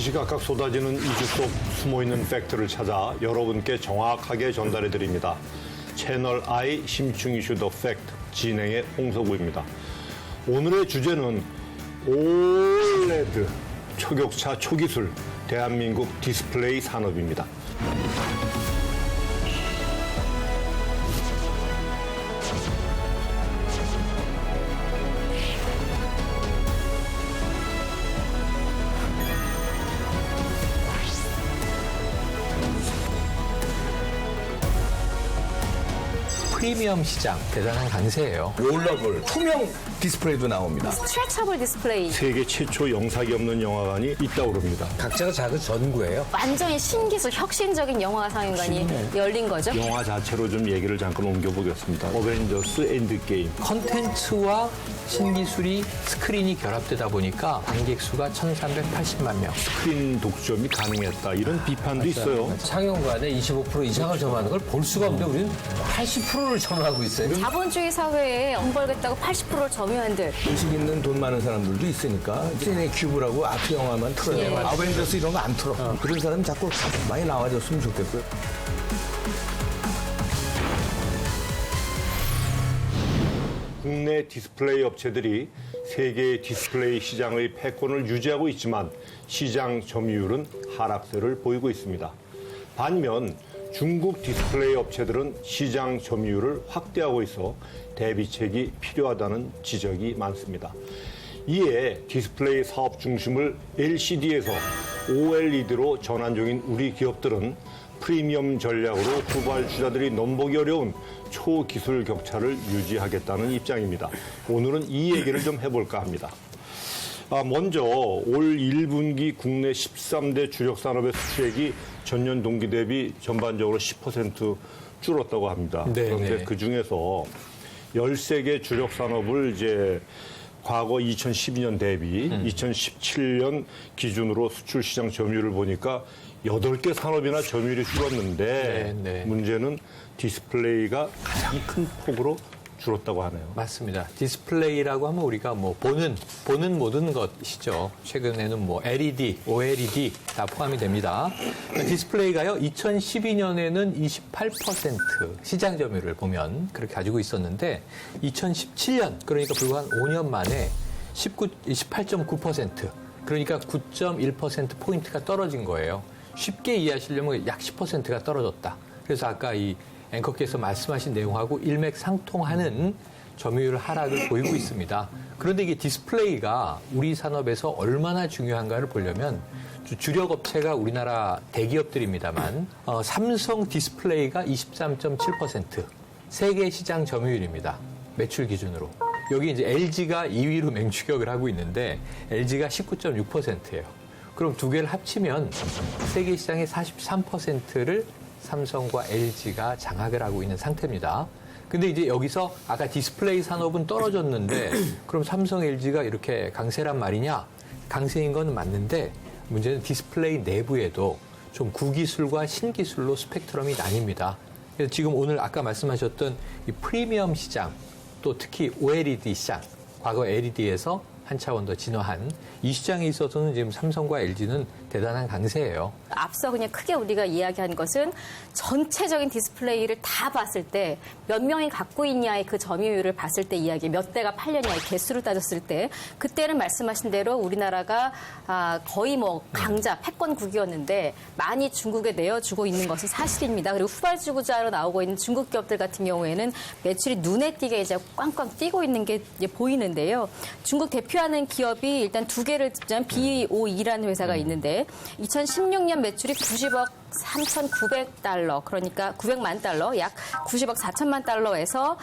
시시각각 쏟아지는 이슈 속 숨어있는 팩트를 찾아 여러분께 정확하게 전달해드립니다. 채널 I 심층 이슈 더 팩트 진행의 홍석우입니다. 오늘의 주제는 OLED 초격차 초기술 대한민국 디스플레이 산업입니다. 프리미엄 시장 대단한 강세예요. 롤러블 투명 디스플레이도 나옵니다. 스트레쳐블 디스플레이. 세계 최초 영상이 없는 영화관이 있다고 합니다. 각자가 작은 전구예요. 완전히 신기술 혁신적인 영화 상영관이 열린 거죠. 영화 자체로 좀 얘기를 잠깐 옮겨보겠습니다. 어벤져스 엔드게임. 컨텐츠와 신기술이 스크린이 결합되다 보니까 관객 수가 1,380만 명. 스크린 독점이 가능했다. 이런 비판도 있어요. 상영관에 25% 이상을 점하는 걸 볼 수가 없는데 우리는 80%를 점하고 있어요. 자본주의 사회에 돈 벌겠다고 80%를 점유한들. 의식 있는 돈 많은 사람들도 있으니까 시네 큐브라고 아트 영화만 틀어요. 예. 아벤져스 이런 거 안 틀어. 그런 사람이 자꾸 많이 나와줬으면 좋겠고요. 국내 디스플레이 업체들이 세계 디스플레이 시장의 패권을 유지하고 있지만 시장 점유율은 하락세를 보이고 있습니다. 반면 중국 디스플레이 업체들은 시장 점유율을 확대하고 있어 대비책이 필요하다는 지적이 많습니다. 이에 디스플레이 사업 중심을 LCD에서 OLED로 전환 중인 우리 기업들은 프리미엄 전략으로 후발주자들이 넘보기 어려운 초기술 격차를 유지하겠다는 입장입니다. 오늘은 이 얘기를 좀 해볼까 합니다. 먼저 올 1분기 국내 13대 주력 산업의 수출액이 전년 동기 대비 전반적으로 10% 줄었다고 합니다. 네, 그런데 네. 그중에서 13개 주력 산업을 이제 과거 2012년 대비 2017년 기준으로 수출 시장 점유율을 보니까 8개 산업이나 점유율이 줄었는데 네, 네. 문제는 디스플레이가 가장 큰 폭으로 줄었다고 하네요. 맞습니다. 디스플레이라고 하면 우리가 뭐 보는 모든 것이죠. 최근에는 뭐 LED, OLED 다 포함이 됩니다. 디스플레이가요, 2012년에는 28% 시장 점유율을 보면 그렇게 가지고 있었는데 2017년, 그러니까 불과 한 5년 만에 18.9%, 그러니까 9.1%포인트가 떨어진 거예요. 쉽게 이해하시려면 약 10%가 떨어졌다. 그래서 아까 이 앵커께서 말씀하신 내용하고 일맥상통하는 점유율 하락을 보이고 있습니다. 그런데 이게 디스플레이가 우리 산업에서 얼마나 중요한가를 보려면 주력 업체가 우리나라 대기업들입니다만 삼성 디스플레이가 23.7%, 세계 시장 점유율입니다. 매출 기준으로. 여기 이제 LG가 2위로 맹추격을 하고 있는데 LG가 19.6%예요. 그럼 두 개를 합치면 세계 시장의 43%를 삼성과 LG가 장악을 하고 있는 상태입니다. 근데 이제 여기서 아까 디스플레이 산업은 떨어졌는데 그럼 삼성, LG가 이렇게 강세란 말이냐? 강세인 건 맞는데 문제는 디스플레이 내부에도 좀 구기술과 신기술로 스펙트럼이 나뉩니다. 그래서 지금 오늘 아까 말씀하셨던 이 프리미엄 시장, 또 특히 OLED 시장, 과거 LED에서 한 차원 더 진화한 이 시장에 있어서는 지금 삼성과 LG는 대단한 강세예요. 앞서 그냥 크게 우리가 이야기한 것은 전체적인 디스플레이를 다 봤을 때 몇 명이 갖고 있냐의 그 점유율을 봤을 때 이야기, 몇 대가 팔렸냐의 개수를 따졌을 때 그때는 말씀하신 대로 우리나라가 거의 뭐 강자, 패권국이었는데 많이 중국에 내어주고 있는 것은 사실입니다. 그리고 후발주자로 나오고 있는 중국 기업들 같은 경우에는 매출이 눈에 띄게 이제 꽝꽝 뛰고 있는 게 이제 보이는데요. 중국 대표하는 기업이 일단 두 개를 짚자면 BOE라는 회사가 있는데 2016년 매출이 90억 3,900달러, 그러니까 900만 달러, 약 90억 4천만 달러에서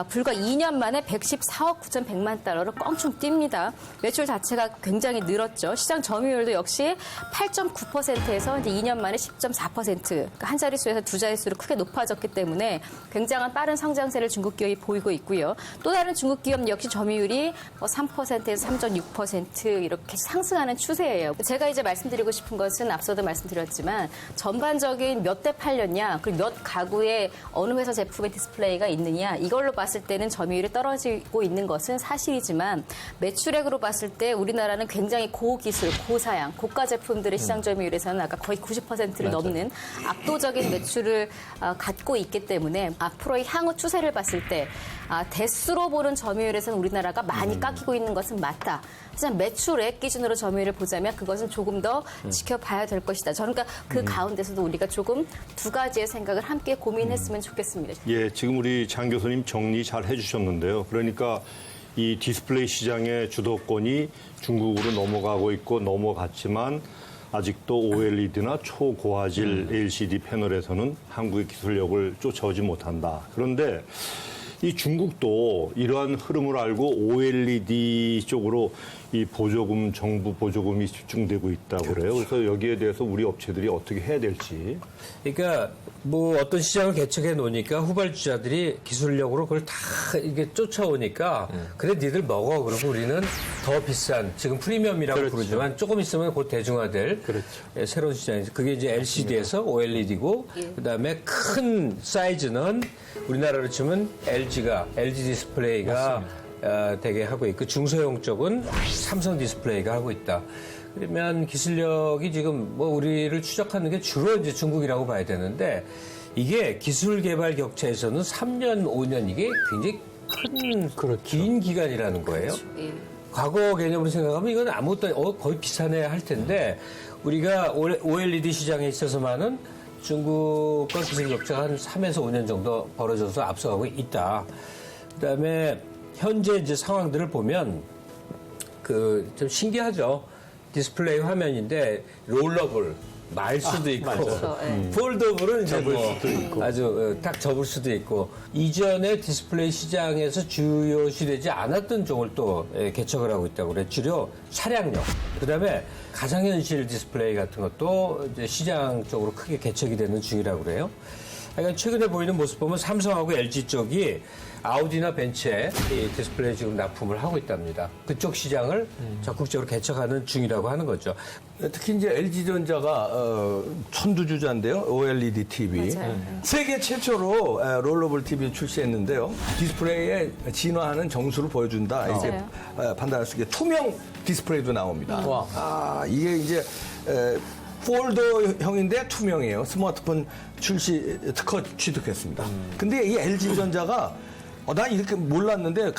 불과 2년 만에 114억 9,100만 달러로 껑충 뜁니다. 매출 자체가 굉장히 늘었죠. 시장 점유율도 역시 8.9%에서 이제 2년 만에 10.4%, 그러니까 한 자릿수에서 두 자릿수로 크게 높아졌기 때문에 굉장한 빠른 성장세를 중국 기업이 보이고 있고요. 또 다른 중국 기업 역시 점유율이 3%에서 3.6% 이렇게 상승하는 추세예요. 제가 이제 말씀드리고 싶은 것은 앞서도 말씀드렸지만 전반적인 몇 대 팔렸냐, 그리고 몇 가구에 어느 회사 제품의 디스플레이가 있느냐, 이걸로 봤을 때는 점유율이 떨어지고 있는 것은 사실이지만 매출액으로 봤을 때 우리나라는 굉장히 고기술, 고사양, 고가 제품들의 시장 점유율에서는 아까 거의 90%를 넘는 압도적인 매출을 갖고 있기 때문에 앞으로의 향후 추세를 봤을 때 대수로 보는 점유율에서는 우리나라가 많이 깎이고 있는 것은 맞다. 하지만 매출액 기준으로 점유율을 보자면 그것은 조금 더 지켜봐야 될 것이다. 저는 그러니까 그 가운데서도 우리가 조금 두 가지의 생각을 함께 고민했으면 좋겠습니다. 예, 지금 우리 장 교수님 정리 잘 해주셨는데요. 그러니까 이 디스플레이 시장의 주도권이 중국으로 넘어가고 있고 넘어갔지만 아직도 OLED나 초고화질 LCD 패널에서는 한국의 기술력을 쫓아오지 못한다. 그런데 이 중국도 이러한 흐름을 알고 OLED 쪽으로 이 보조금, 정부 보조금이 집중되고 있다고 그래요. 그래서 여기에 대해서 우리 업체들이 어떻게 해야 될지. 그러니까 뭐 어떤 시장을 개척해 놓으니까 후발주자들이 기술력으로 그걸 다 이게 쫓아오니까 그래 니들 먹어. 그러고 우리는 더 비싼 지금 프리미엄이라고 그렇죠. 부르지만 조금 있으면 곧 대중화될 그렇죠. 새로운 시장이죠. 그게 이제 LCD에서 OLED고 그다음에 큰 사이즈는 우리나라로 치면 LG가 LG 디스플레이가 되게 하고 있고 중소형 쪽은 삼성 디스플레이가 하고 있다. 그러면 기술력이 지금 뭐 우리를 추적하는 게 주로 이제 중국이라고 봐야 되는데 이게 기술 개발 격차에서는 3년, 5년 이게 굉장히 큰 긴 기간이라는 거예요. 예. 과거 개념으로 생각하면 이건 아무것도 거의 비슷하네 할 텐데 우리가 OLED 시장에 있어서만은 중국과 기술 격차가 한 3에서 5년 정도 벌어져서 앞서가고 있다. 그다음에 현재 이제 상황들을 보면 그 좀 신기하죠. 디스플레이 화면인데 롤러블 말 수도 있고 그렇죠. 예. 폴더블은 이제 뭐 아주 딱 접을 수도 있고 이전에 디스플레이 시장에서 주요시되지 않았던 쪽을 또 개척을 하고 있다고 그래. 주로 차량용. 그다음에 가상현실 디스플레이 같은 것도 이제 시장 쪽으로 크게 개척이 되는 중이라고 그래요. 그러니까 최근에 보이는 모습 보면 삼성하고 LG 쪽이 아우디나 벤츠에 이 디스플레이 지금 납품을 하고 있답니다. 그쪽 시장을 적극적으로 개척하는 중이라고 하는 거죠. 특히 이제 LG전자가 천두주자인데요. OLED TV. 맞아요. 세계 최초로 롤러블 TV 출시했는데요. 디스플레이에 진화하는 정수를 보여준다. 이렇게 판단할 수 있게 투명 디스플레이도 나옵니다. 이게 이제 폴더형인데 투명해요. 스마트폰 출시 특허 취득했습니다. 근데 이 LG전자가 난 이렇게 몰랐는데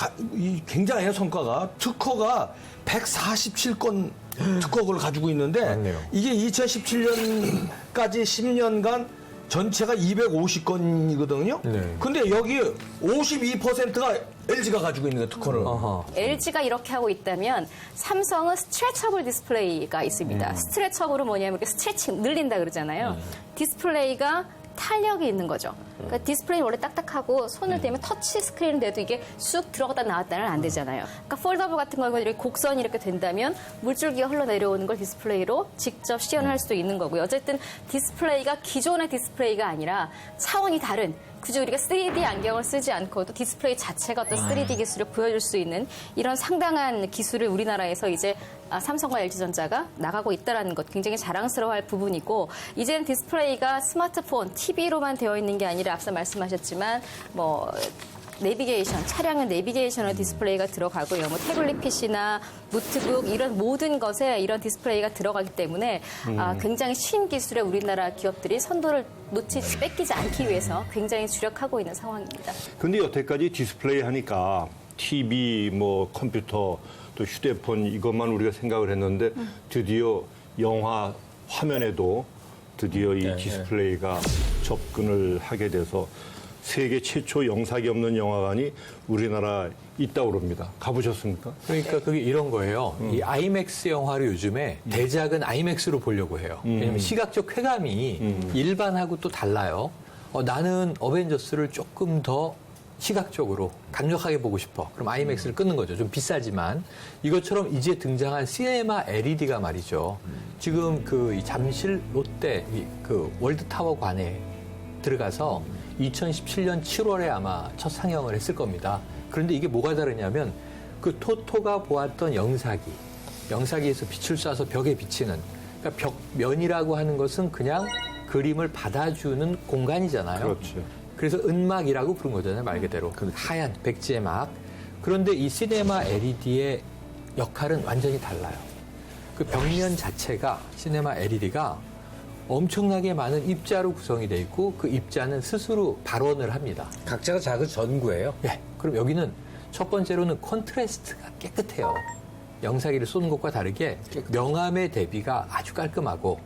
굉장해요, 성과가. 특허가 147건 특허를 가지고 있는데 맞네요. 이게 2017년까지 10년간 전체가 250건이거든요. 네. 근데 여기 52%가 LG가 가지고 있는 거예요, 특허를. LG가 이렇게 하고 있다면 삼성은 스트레쳐블 디스플레이가 있습니다. 스트레쳐블은 뭐냐면 이렇게 스트레칭 늘린다 그러잖아요. 디스플레이가 탄력이 있는 거죠. 그러니까 디스플레이는 원래 딱딱하고 손을 대면 터치 스크린인데도 이게 쑥 들어갔다 나왔다는 안 되잖아요. 그러니까 폴더블 같은 경우는 이렇게 곡선이 이렇게 된다면 물줄기가 흘러내려오는 걸 디스플레이로 직접 시연할 수도 있는 거고요. 어쨌든 디스플레이가 기존의 디스플레이가 아니라 차원이 다른 굳이 우리가 3D 안경을 쓰지 않고도 디스플레이 자체가 어떤 3D 기술을 보여줄 수 있는 이런 상당한 기술을 우리나라에서 이제 삼성과 LG전자가 나가고 있다는 것 굉장히 자랑스러워할 부분이고 이제는 디스플레이가 스마트폰, TV로만 되어 있는 게 아니라 앞서 말씀하셨지만 뭐 내비게이션, 차량은 내비게이션의 디스플레이가 들어가고요. 뭐 태블릿 PC나 노트북 이런 모든 것에 이런 디스플레이가 들어가기 때문에 굉장히 신기술에 우리나라 기업들이 선도를 뺏기지 않기 위해서 굉장히 주력하고 있는 상황입니다. 근데 여태까지 디스플레이 하니까 TV, 뭐 컴퓨터, 또 휴대폰 이것만 우리가 생각을 했는데 드디어 영화 화면에도 드디어 이 디스플레이가 접근을 하게 돼서 세계 최초 영상이 없는 영화관이 우리나라에 있다고 그럽니다. 가보셨습니까? 그러니까 그게 이런 거예요. 이 아이맥스 영화를 요즘에 대작은 아이맥스로 보려고 해요. 왜냐면 시각적 쾌감이 일반하고 또 달라요. 나는 어벤져스를 조금 더 시각적으로 강력하게 보고 싶어. 그럼 아이맥스를 끊는 거죠. 좀 비싸지만. 이것처럼 이제 등장한 시네마 LED가 말이죠. 지금 이 잠실 롯데 그 월드타워 관에 들어가서 2017년 7월에 아마 첫 상영을 했을 겁니다. 그런데 이게 뭐가 다르냐면 그 토토가 보았던 영사기에서 빛을 쏴서 벽에 비치는 그러니까 벽면이라고 하는 것은 그냥 그림을 받아주는 공간이잖아요. 그렇죠. 그래서 은막이라고 부른 거잖아요, 말 그대로. 하얀 백지의 막. 그런데 이 시네마 LED의 역할은 완전히 달라요. 그 벽면 자체가 시네마 LED가 엄청나게 많은 입자로 구성이 돼 있고 그 입자는 스스로 발원을 합니다. 각자가 작은 전구예요. 예. 그럼 여기는 첫 번째로는 컨트라스트가 깨끗해요. 영사기를 쏘는 것과 다르게 명암의 대비가 아주 깔끔하고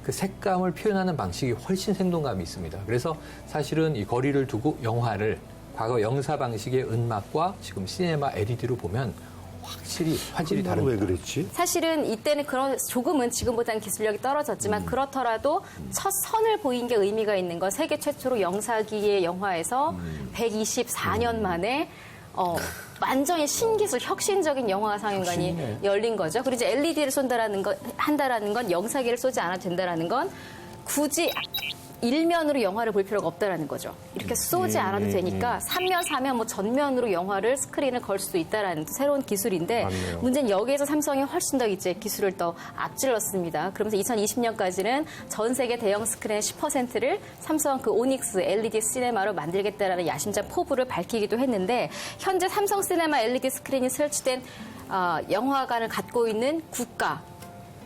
그 색감을 표현하는 방식이 훨씬 생동감이 있습니다. 그래서 사실은 이 거리를 두고 영화를 과거 영사 방식의 은막과 지금 시네마 LED로 보면 확실히 화질이 왜 다릅니다. 그랬지? 사실은 이때는 그런 조금은 지금보다는 기술력이 떨어졌지만 그렇더라도 첫 선을 보인 게 의미가 있는 건 세계 최초로 영사기의 영화에서 124년 만에 완전히 신기술 혁신적인 영화 상영관이 열린 거죠. 그리고 이제 LED를 한다라는 건 영사기를 쏘지 않아도 된다라는 건 굳이 일면으로 영화를 볼 필요가 없다라는 거죠. 이렇게 쏘지 않아도 되니까 3면, 4면 뭐 전면으로 영화를 스크린을 걸 수도 있다라는 새로운 기술인데 맞네요. 문제는 여기에서 삼성이 훨씬 더 이제 기술을 더 앞질렀습니다. 그러면서 2020년까지는 전 세계 대형 스크린의 10%를 삼성 그 오닉스 LED 시네마로 만들겠다라는 야심찬 포부를 밝히기도 했는데 현재 삼성 시네마 LED 스크린이 설치된 영화관을 갖고 있는 국가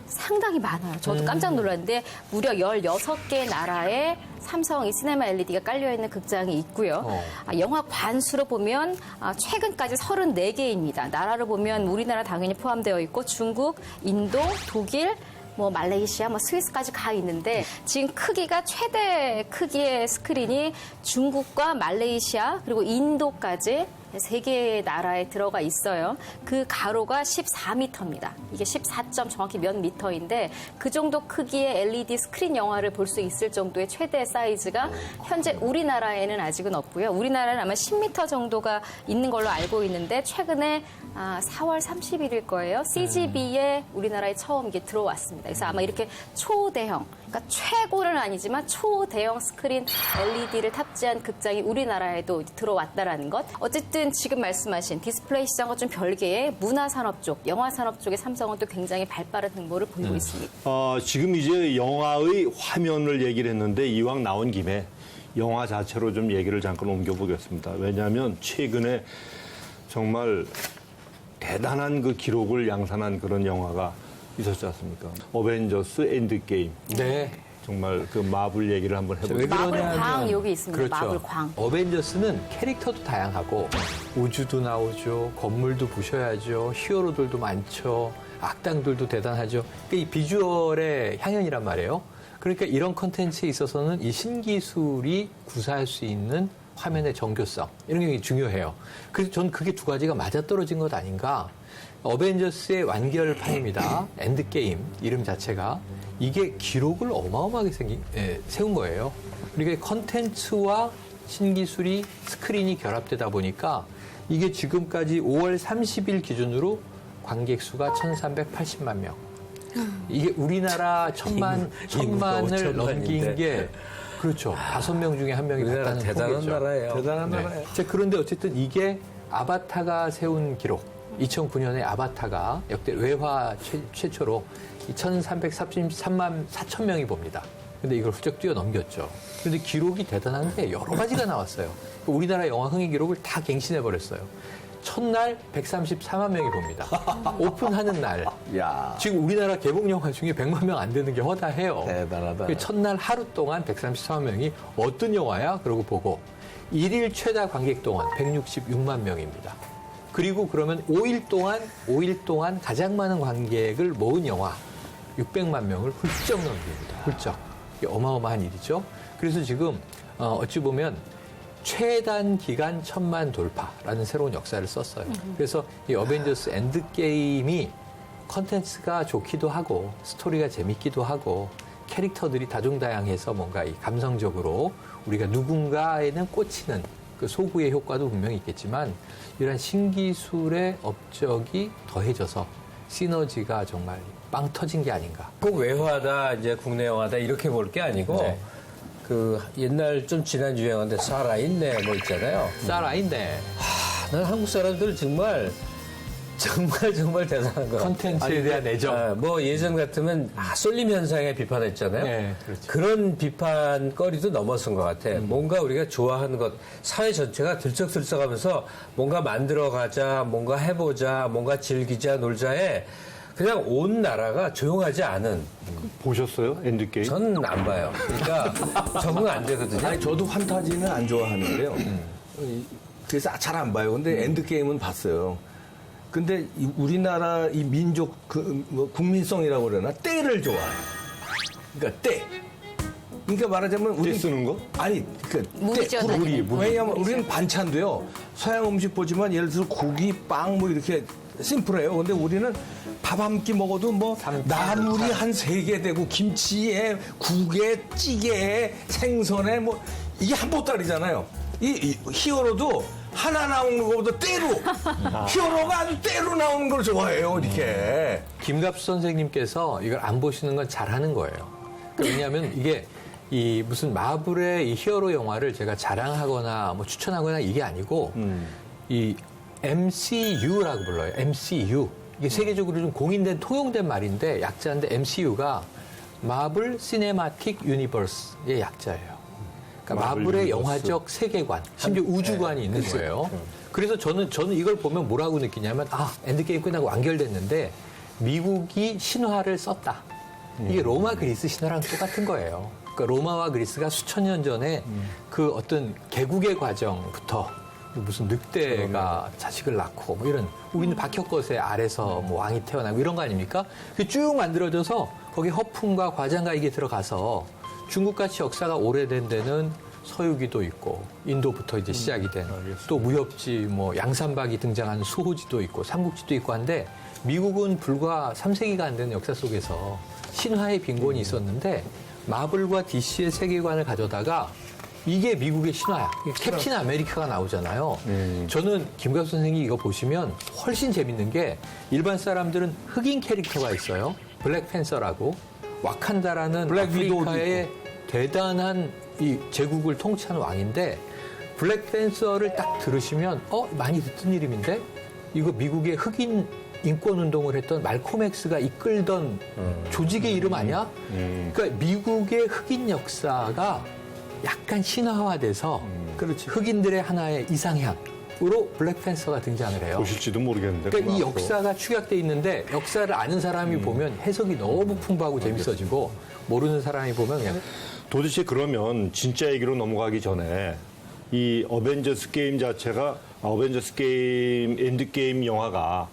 상당히 많아요. 저도 깜짝 놀랐는데 무려 16개 나라에 삼성 이 시네마 LED가 깔려있는 극장이 있고요. 영화 관수로 보면 최근까지 34개입니다. 나라로 보면 우리나라 당연히 포함되어 있고 중국, 인도, 독일, 뭐 말레이시아, 뭐 스위스까지 가 있는데 지금 크기가 최대 크기의 스크린이 중국과 말레이시아 그리고 인도까지 3개의 나라에 들어가 있어요. 그 가로가 14m입니다. 이게 14점 정확히 몇 미터인데 그 정도 크기의 LED 스크린 영화를 볼 수 있을 정도의 최대 사이즈가 현재 우리나라에는 아직은 없고요. 우리나라는 아마 10m 정도가 있는 걸로 알고 있는데 최근에 4월 30일일 거예요. CGV에 우리나라에 처음 이게 들어왔습니다. 그래서 아마 이렇게 초대형, 그러니까 최고는 아니지만 초대형 스크린 LED를 탑재한 극장이 우리나라에도 들어왔다라는 것. 어쨌든 지금 말씀하신 디스플레이 시장과 좀 별개의 문화산업 쪽, 영화산업 쪽의 삼성은 또 굉장히 발빠른 행보를 보이고 있습니다. 지금 이제 영화의 화면을 얘기를 했는데 이왕 나온 김에 영화 자체로 좀 얘기를 잠깐 옮겨보겠습니다. 왜냐하면 최근에 정말 대단한 그 기록을 양산한 그런 영화가 있었지 않습니까? 어벤져스 엔드게임. 네. 정말 그 마블 얘기를 한번 해보겠습니다. 마블 광 여기 있습니다. 그렇죠. 마블 광. 어벤져스는 캐릭터도 다양하고 우주도 나오죠. 건물도 부셔야죠. 히어로들도 많죠. 악당들도 대단하죠. 그러니까 이 비주얼의 향연이란 말이에요. 그러니까 이런 컨텐츠에 있어서는 이 신기술이 구사할 수 있는 화면의 정교성 이런 게 중요해요. 그래서 저는 그게 두 가지가 맞아떨어진 것 아닌가. 어벤져스의 완결판입니다. 엔드게임 이름 자체가 이게 기록을 어마어마하게 세운 거예요. 그러니까 컨텐츠와 신기술이 스크린이 결합되다 보니까 이게 지금까지 5월 30일 기준으로 관객 수가 1,380만 명. 이게 우리나라 천만을 넘긴 게 그렇죠. 5명 중에 1명이 갔다는 대단한 거겠죠. 나라예요. 대단한 네. 나라예요. 자, 그런데 어쨌든 이게 아바타가 세운 기록. 2009년에 아바타가 역대 외화 최초로 2,333만 4천 명이 봅니다. 근데 이걸 훌쩍 뛰어넘겼죠. 그런데 기록이 대단한 게 여러 가지가 나왔어요. 우리나라 영화 흥행 기록을 다 갱신해버렸어요. 첫날 134만 명이 봅니다. 오픈하는 날. 야, 지금 우리나라 개봉 영화 중에 100만 명 안 되는 게 허다해요. 대단하다. 그 첫날 하루 동안 134만 명이 어떤 영화야? 그러고 보고 1일 최다 관객 동안 166만 명입니다. 그리고 그러면 5일 동안 가장 많은 관객을 모은 영화 600만 명을 훌쩍 넘깁니다. 훌쩍. 이게 어마어마한 일이죠. 그래서 지금 어찌 보면 최단 기간 1,000만 돌파라는 새로운 역사를 썼어요. 그래서 이 어벤져스 엔드게임이 컨텐츠가 좋기도 하고 스토리가 재밌기도 하고 캐릭터들이 다종다양해서 뭔가 이 감성적으로 우리가 누군가에는 꽂히는 그 소구의 효과도 분명히 있겠지만 이런 신기술의 업적이 더해져서 시너지가 정말 빵 터진 게 아닌가. 꼭 외화다, 이제 국내 영화다 이렇게 볼 게 아니고 네. 그 옛날 좀 지난 유행한데 살아있네 뭐 있잖아요. 쌀아인데 난 한국 사람들 정말 정말 대단한 거. 컨텐츠에 대한 애정. 뭐 예전 같으면 쏠림 현상에 비판했잖아요. 네, 그렇죠. 그런 비판거리도 넘어선 것 같아. 뭔가 우리가 좋아하는 것, 사회 전체가 들썩들썩하면서 뭔가 만들어가자, 뭔가 해보자, 뭔가 즐기자, 놀자에 그냥 온 나라가 조용하지 않은. 보셨어요? 엔드게임? 저는 안 봐요. 그러니까 적응 안 되거든요. 아니 저도 판타지는 안 좋아하는데요. 그래서 잘 안 봐요. 근데 엔드게임은 봤어요. 근데 우리나라 이 민족 뭐 국민성이라고 그러나 때를 좋아해요. 그러니까 때. 그러니까 말하자면 우리 때 쓰는 거? 아니 그 무리죠, 때, 당연히. 왜냐하면 우리는 반찬도요. 서양 음식 보지만 예를 들어 고기, 빵 뭐 이렇게 심플해요. 근데 우리는 밥 한 끼 먹어도 뭐 나물이 한 3개 되고 김치에 국에 찌개에 생선에 뭐 이게 한 보따리잖아요. 이 히어로도 하나 나오는 것보다 때로 히어로가 아주 때로 나오는 걸 좋아해요. 이렇게. 김갑수 선생님께서 이걸 안 보시는 건 잘하는 거예요. 왜냐하면 이게 이 무슨 마블의 이 히어로 영화를 제가 자랑하거나 뭐 추천하거나 이게 아니고 이 MCU라고 불러요. MCU. 이게 세계적으로 좀 공인된 통용된 말인데 약자인데 MCU가 마블 시네마틱 유니버스의 약자예요. 그러니까 마블 마블의 유니버스. 영화적 세계관, 심지어 우주관이 있는 거예요. 그래서 저는 이걸 보면 뭐라고 느끼냐면 엔드게임 끝나고 완결됐는데 미국이 신화를 썼다. 이게 로마 그리스 신화랑 똑같은 거예요. 그러니까 로마와 그리스가 수천 년 전에 그 어떤 개국의 과정부터 무슨 늑대가 자식을 낳고 뭐 이런 우리는 박혁거세 아래서 뭐 왕이 태어나고 이런 거 아닙니까? 그게 쭉 만들어져서 거기 허풍과 과장과 이게 들어가서 중국같이 역사가 오래된 데는 서유기도 있고 인도부터 이제 시작이 된 또 무협지 뭐 양산박이 등장한 수호지도 있고 삼국지도 있고 한데 미국은 불과 3세기가 안 되는 역사 속에서 신화의 빈곤이 있었는데 마블과 DC의 세계관을 가져다가 이게 미국의 신화야. 캡틴 아메리카가 나오잖아요. 저는 김갑수 선생님이 이거 보시면 훨씬 재밌는 게 일반 사람들은 흑인 캐릭터가 있어요. 블랙팬서라고. 와칸다라는 블랙 위도우도 아프리카의 대단한 이 제국을 통치한 왕인데 블랙팬서를 딱 들으시면 많이 듣던 이름인데 이거 미국의 흑인 인권 운동을 했던 말콤 엑스가 이끌던 조직의 이름 아니야? 그러니까 미국의 흑인 역사가 약간 신화화돼서 그렇지. 흑인들의 하나의 이상향으로 블랙팬서가 등장을 해요. 보실지도 모르겠는데. 그러니까 이 그거 역사가 축약돼 있는데 역사를 아는 사람이 보면 해석이 너무 풍부하고 재밌어지고 모르는 사람이 보면 그냥 도대체 그러면 진짜 얘기로 넘어가기 전에 이 어벤져스 게임 자체가 어벤져스 게임 엔드게임 영화가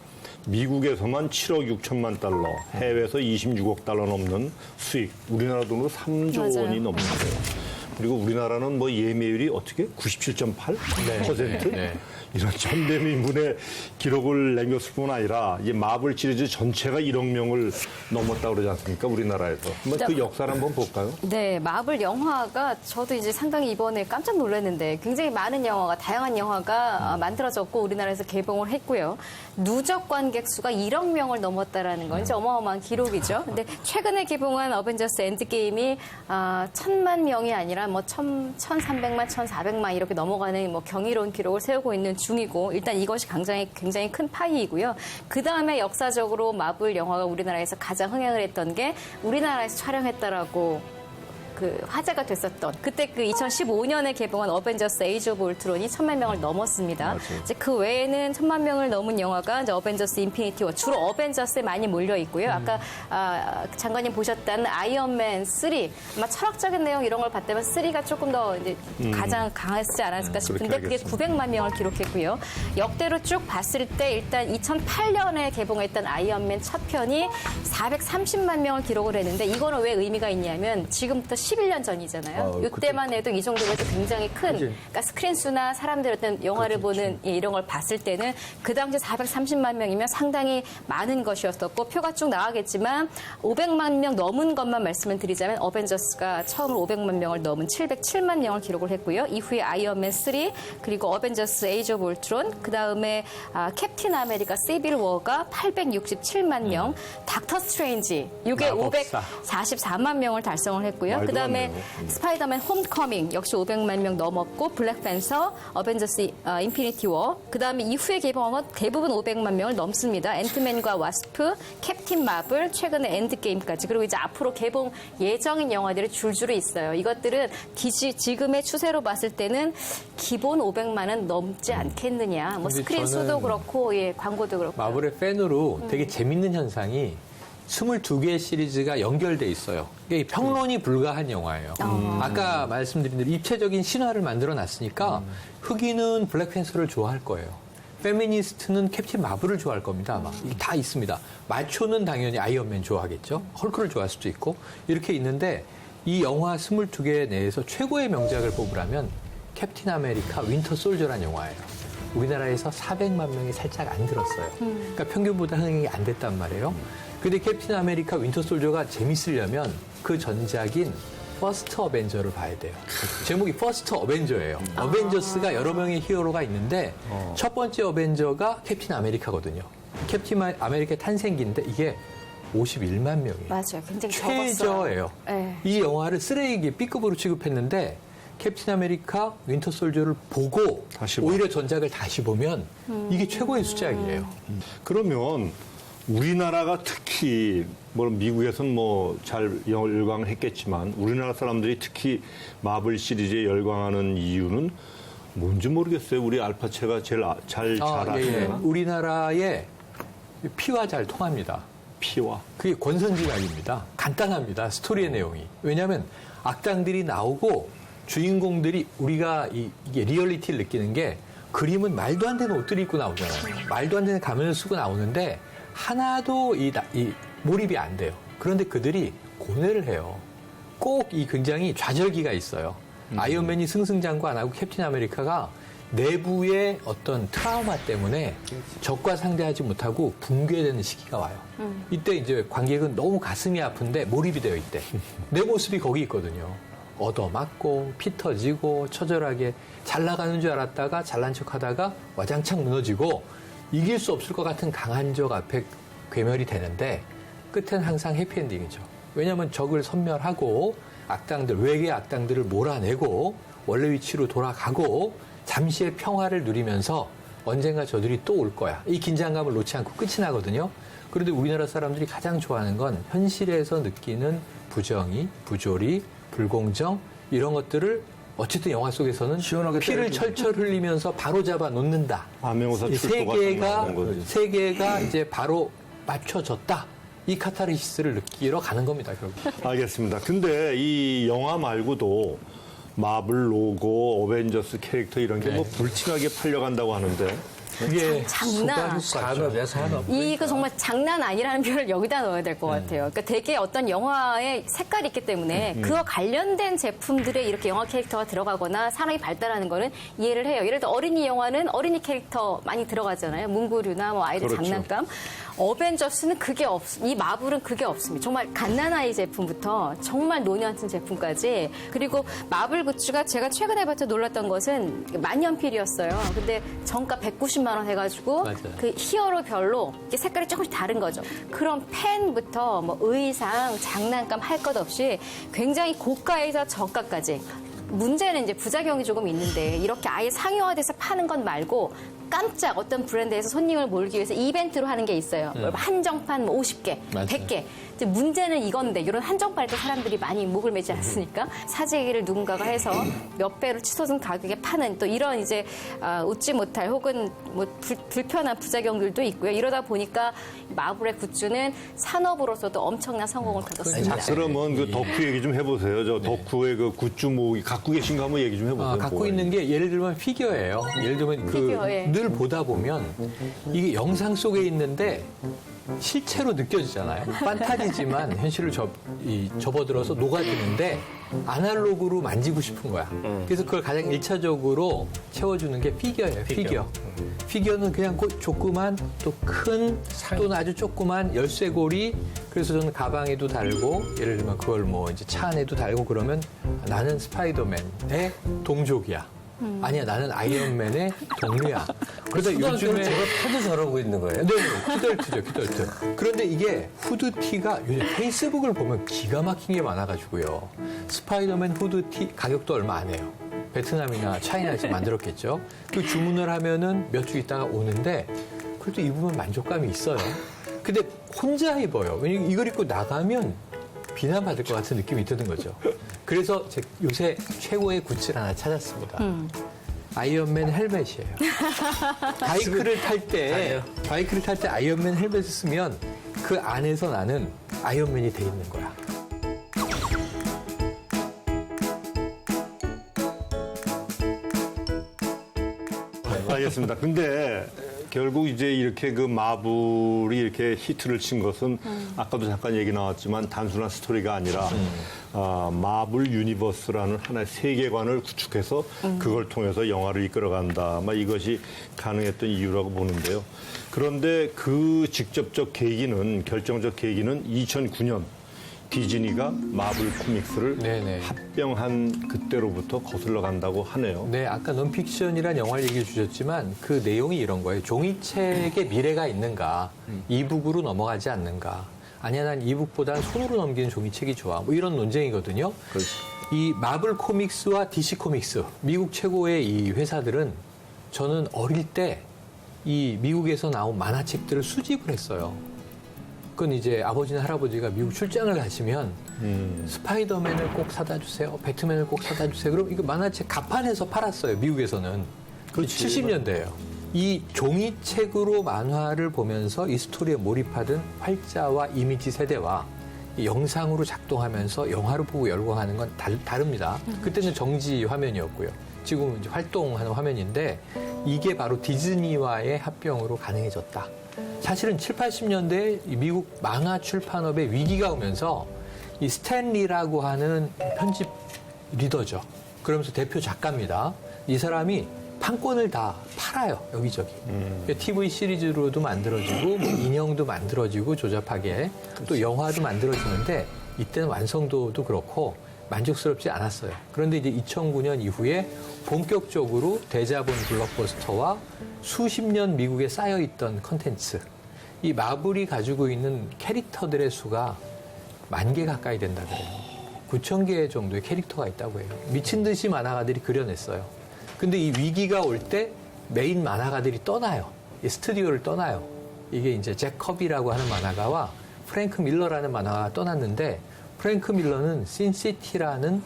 미국에서만 7억 6천만 달러, 해외에서 26억 달러 넘는 수익, 우리나라 돈으로 3조 맞아요. 원이 넘는데요. 그리고 우리나라는 뭐 예매율이 어떻게 97.8%? 네. 이런 전대미문의 기록을 남겼을 뿐 아니라 이 마블 시리즈 전체가 1억 명을 넘었다고 그러지 않습니까? 우리나라에서. 한번 그 역사를 한번 볼까요? 네, 마블 영화가 저도 이제 상당히 이번에 깜짝 놀랐는데 굉장히 많은 영화가, 다양한 영화가 만들어졌고 우리나라에서 개봉을 했고요. 누적 관객 수가 1억 명을 넘었다라는 건 이제 어마어마한 기록이죠. 근데 최근에 개봉한 어벤져스 엔드게임이 1,000만 명이 아니라 뭐 1,300만, 1,400만 이렇게 넘어가는 뭐 경이로운 기록을 세우고 있는 중이고 일단 이것이 굉장히 큰 파이이고요. 그 다음에 역사적으로 마블 영화가 우리나라에서 가장 흥행을 했던 게 우리나라에서 촬영했다라고 그 화제가 됐었던 그때 그 2015년에 개봉한 어벤져스 에이지 오브 울트론이 1,000만 명을 넘었습니다. 이제 그 외에는 1,000만 명을 넘은 영화가 이제 어벤져스 인피니티 워 주로 어벤져스에 많이 몰려 있고요. 아까 장관님 보셨다는 아이언맨 3 아마 철학적인 내용 이런 걸 봤다면 3가 조금 더 이제 가장 강하지 않았을까 싶은데 그게 900만 명을 기록했고요. 역대로 쭉 봤을 때 일단 2008년에 개봉했던 아이언맨 첫 편이 430만 명을 기록을 했는데 이거는 왜 의미가 있냐면 지금부터 11년 전이잖아요. 이때만 해도 이 정도면 굉장히 큰 그러니까 스크린 수나 사람들 어떤 영화를 보는 이런 걸 봤을 때는 그 당시 430만 명이면 상당히 많은 것이었었고 표가 쭉 나가겠지만 500만 명 넘은 것만 말씀을 드리자면 어벤져스가 처음으로 500만 명을 넘은 707만 명을 기록을 했고요. 이후에 아이언맨 3 그리고 어벤져스 에이지 오브 울트론 그다음에 캡틴 아메리카 시빌 워가 867만 명 닥터 스트레인지 이게 마법사. 544만 명을 달성을 했고요. 그다음에 스파이더맨 홈커밍 역시 500만 명 넘었고 블랙팬서, 어벤져스 인피니티 워, 그다음에 이후에 개봉한 건 대부분 500만 명을 넘습니다. 앤트맨과 와스프, 캡틴 마블, 최근에 엔드게임까지. 그리고 이제 앞으로 개봉 예정인 영화들이 줄줄이 있어요. 이것들은 지금의 추세로 봤을 때는 기본 500만은 넘지 않겠느냐. 뭐 근데 스크린 수도 저는 그렇고 예, 광고도 그렇고. 마블의 팬으로 되게 재밌는 현상이 22개의 시리즈가 연결돼 있어요. 이게 평론이 불가한 영화예요. 아까 말씀드린 대로 입체적인 신화를 만들어 놨으니까 흑인은 블랙팬서를 좋아할 거예요. 페미니스트는 캡틴 마블을 좋아할 겁니다. 아마. 이게 다 있습니다. 마초는 당연히 아이언맨 좋아하겠죠. 헐크를 좋아할 수도 있고 이렇게 있는데 이 영화 22개 내에서 최고의 명작을 뽑으라면 캡틴 아메리카 윈터 솔저란 영화예요. 우리나라에서 400만 명이 살짝 안 들었어요. 그러니까 평균보다 흥행이 안 됐단 말이에요. 근데 캡틴 아메리카 윈터 솔저가 재밌으려면 그 전작인 퍼스트 어벤져를 봐야 돼요. 제목이 퍼스트 어벤져예요. 어벤져스가 여러 명의 히어로가 있는데 첫 번째 어벤져가 캡틴 아메리카거든요. 캡틴 아메리카 탄생기인데 이게 51만 명이에요. 맞아요. 굉장히 적었어요. 최저예요. 네. 이 영화를 쓰레기 B급으로 취급했는데 캡틴 아메리카 윈터 솔저를 보고 다시 봐. 오히려 전작을 다시 보면 이게 최고의 수작이에요. 그러면 우리나라가 특히 뭐 미국에서는 뭐 잘 열광을 했겠지만 우리나라 사람들이 특히 마블 시리즈에 열광하는 이유는 뭔지 모르겠어요. 우리 알파체가 제일 잘 아시나? 우리나라의 피와 잘 통합니다. 피와. 그게 권선징악입니다. 간단합니다. 스토리의 내용이. 왜냐하면 악당들이 나오고 주인공들이 우리가 이게 리얼리티를 느끼는 게 그림은 말도 안 되는 옷들을 입고 나오잖아요. 말도 안 되는 가면을 쓰고 나오는데 하나도 이 몰입이 안 돼요. 그런데 그들이 고뇌를 해요. 꼭 이 굉장히 좌절기가 있어요. 아이언맨이 승승장구 안 하고 캡틴 아메리카가 내부의 어떤 트라우마 때문에 적과 상대하지 못하고 붕괴되는 시기가 와요. 이때 이제 관객은 너무 가슴이 아픈데 몰입이 되어 있대. 내 모습이 거기 있거든요. 얻어맞고 피 터지고 처절하게 잘 나가는 줄 알았다가 잘난 척하다가 와장창 무너지고 이길 수 없을 것 같은 강한 적 앞에 괴멸이 되는데 끝은 항상 해피엔딩이죠. 왜냐하면 적을 섬멸하고 악당들, 외계 악당들을 몰아내고 원래 위치로 돌아가고 잠시의 평화를 누리면서 언젠가 저들이 또 올 거야. 이 긴장감을 놓지 않고 끝이 나거든요. 그런데 우리나라 사람들이 가장 좋아하는 건 현실에서 느끼는 부정의, 부조리, 불공정 이런 것들을 어쨌든 영화 속에서는 시원하게 피를 때려주고. 철철 흘리면서 바로 잡아 놓는다. 암행어사 이 출소가 나오는 거지. 세계가 이제 바로 맞춰졌다. 이 카타르시스를 느끼러 가는 겁니다, 결국. 알겠습니다. 근데 이 영화 말고도 마블 로고, 어벤져스 캐릭터 이런 게 뭐 불티나게 팔려간다고 하는데 그게 장난. 산업이야, 산업. 이거 정말 장난 아니라는 표현을 여기다 넣어야 될 것 같아요. 그러니까 되게 어떤 영화의 색깔이 있기 때문에 그와 관련된 제품들에 이렇게 영화 캐릭터가 들어가거나 산업이 발달하는 거는 이해를 해요. 예를 들어 어린이 영화는 어린이 캐릭터 많이 들어가잖아요. 문구류나 뭐 아이들 그렇죠. 장난감. 어벤져스는 그게 이 마블은 그게 없습니다. 정말 갓난아이 제품부터 정말 노년층 제품까지. 그리고 마블 굿즈가 제가 최근에 봤을 때 놀랐던 것은 만년필이었어요. 근데 정가 190만 원 해가지고 맞아요. 그 히어로별로 이게 색깔이 조금씩 다른 거죠. 그런 펜부터 뭐 의상, 장난감 할 것 없이 굉장히 고가에서 저가까지. 문제는 이제 부작용이 조금 있는데 이렇게 아예 상용화돼서 파는 것 말고 깜짝 어떤 브랜드에서 손님을 몰기 위해서 이벤트로 하는 게 있어요. 한정판 뭐 50개, 맞아요. 100개. 이제 문제는 이건데 이런 한정판에 또 사람들이 많이 목을 매지 않습니까? 사재기를 누군가가 해서 몇 배로 치솟은 가격에 파는 또 이런 이제 웃지 못할 혹은 뭐 불편한 부작용들도 있고요. 이러다 보니까 마블의 굿즈는 산업으로서도 엄청난 성공을 거뒀습니다. 그러면 그 덕후 얘기 좀 해보세요. 저 덕후의 그 굿즈 뭐 갖고 계신 거 한번 얘기 좀 해보세요. 갖고 뭐가 있는 게 예를 들면 피규어예요. 예를 들면 피규어, 예. 늘 보다 보면 이게 영상 속에 있는데 실체로 느껴지잖아요. 판타지지만 현실을 접어들어서 녹아드는데 아날로그로 만지고 싶은 거야. 그래서 그걸 가장 1차적으로 채워주는 게 피규어예요. 피규어. 피규어는 그냥 조그만 또 큰 또는 아주 조그만 열쇠고리. 그래서 저는 가방에도 달고 예를 들면 그걸 뭐 이제 차 안에도 달고 그러면 나는 스파이더맨의 동족이야. 아니야, 나는 아이언맨의 동료야. 그러다 요즘에 요즘에 제가 패도 저러고 있는 거예요. 네, 큐덜트죠, 큐덜트. 그런데 이게 후드티가 요즘 페이스북을 보면 기가 막힌 게 많아가지고요. 스파이더맨 후드티 가격도 얼마 안 해요. 베트남이나 차이나에서 만들었겠죠. 그 주문을 하면은 몇 주 있다가 오는데 그래도 입으면 만족감이 있어요. 근데 혼자 입어요. 왜냐면 이걸 입고 나가면 비난받을 것 같은 느낌이 드는 거죠. 그래서 제 요새 최고의 굿즈를 하나 찾았습니다. 아이언맨 헬멧이에요. 바이크를 탈 때 아이언맨 헬멧을 쓰면 그 안에서 나는 아이언맨이 돼 있는 거야. 알겠습니다. 근데 결국 이제 이렇게 그 마블이 이렇게 히트를 친 것은 아까도 잠깐 얘기 나왔지만 단순한 스토리가 아니라 마블 유니버스라는 하나의 세계관을 구축해서 그걸 통해서 영화를 이끌어간다. 아마 이것이 가능했던 이유라고 보는데요. 그런데 그 직접적 계기는 결정적 계기는 2009년 디즈니가 마블 코믹스를 네네. 합병한 그때로부터 거슬러 간다고 하네요. 네, 아까 논픽션이란 영화를 얘기해 주셨지만 그 내용이 이런 거예요. 종이책에 미래가 있는가? 이북으로 넘어가지 않는가? 아니야, 난 이북보단 손으로 넘기는 종이책이 좋아. 뭐 이런 논쟁이거든요. 그렇죠. 이 마블 코믹스와 DC 코믹스, 미국 최고의 이 회사들은 저는 어릴 때 이 미국에서 나온 만화책들을 수집을 했어요. 그건 이제 아버지나 할아버지가 미국 출장을 가시면 스파이더맨을 꼭 사다 주세요. 배트맨을 꼭 사다 주세요. 그럼 이거 만화책 가판에서 팔았어요. 미국에서는. 그 70년대예요. 이 종이책으로 만화를 보면서 이 스토리에 몰입하던 활자와 이미지 세대와 이 영상으로 작동하면서 영화를 보고 열광하는 건 다릅니다. 그때는 정지 화면이었고요. 지금은 이제 활동하는 화면인데 이게 바로 디즈니와의 합병으로 가능해졌다. 사실은 7, 80년대에 미국 만화 출판업에 위기가 오면서 이 스탠리라고 하는 편집 리더죠. 그러면서 대표 작가입니다. 이 사람이 판권을 다 팔아요, 여기저기. TV 시리즈로도 만들어지고, 뭐 인형도 만들어지고, 조잡하게. 또 영화도 만들어지는데, 이때는 완성도도 그렇고, 만족스럽지 않았어요. 그런데 이제 2009년 이후에 본격적으로 대자본 블록버스터와 수십 년 미국에 쌓여있던 컨텐츠, 이 마블이 가지고 있는 캐릭터들의 수가 10,000개 가까이 된다 그래요. 9,000개 정도의 캐릭터가 있다고 해요. 미친 듯이 만화가들이 그려냈어요. 근데 이 위기가 올 때 메인 만화가들이 떠나요. 이 스튜디오를 떠나요. 이게 이제 잭 커비라고 하는 만화가와 프랭크 밀러라는 만화가가 떠났는데 프랭크 밀러는 신시티라는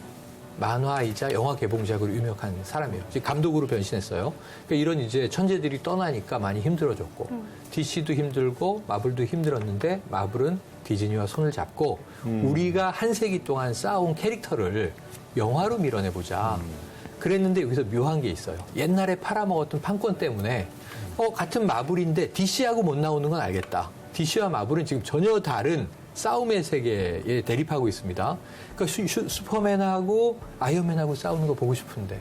만화이자 영화 개봉작으로 유명한 사람이에요. 지금 감독으로 변신했어요. 그러니까 이런 이제 천재들이 떠나니까 많이 힘들어졌고 DC도 힘들고 마블도 힘들었는데 마블은 디즈니와 손을 잡고 우리가 한 세기 동안 쌓아온 캐릭터를 영화로 밀어내보자. 그랬는데 여기서 묘한 게 있어요. 옛날에 팔아먹었던 판권 때문에 같은 마블인데 DC하고 못 나오는 건 알겠다. DC와 마블은 지금 전혀 다른 싸움의 세계에 대립하고 있습니다. 그러니까 슈퍼맨하고 아이언맨하고 싸우는 거 보고 싶은데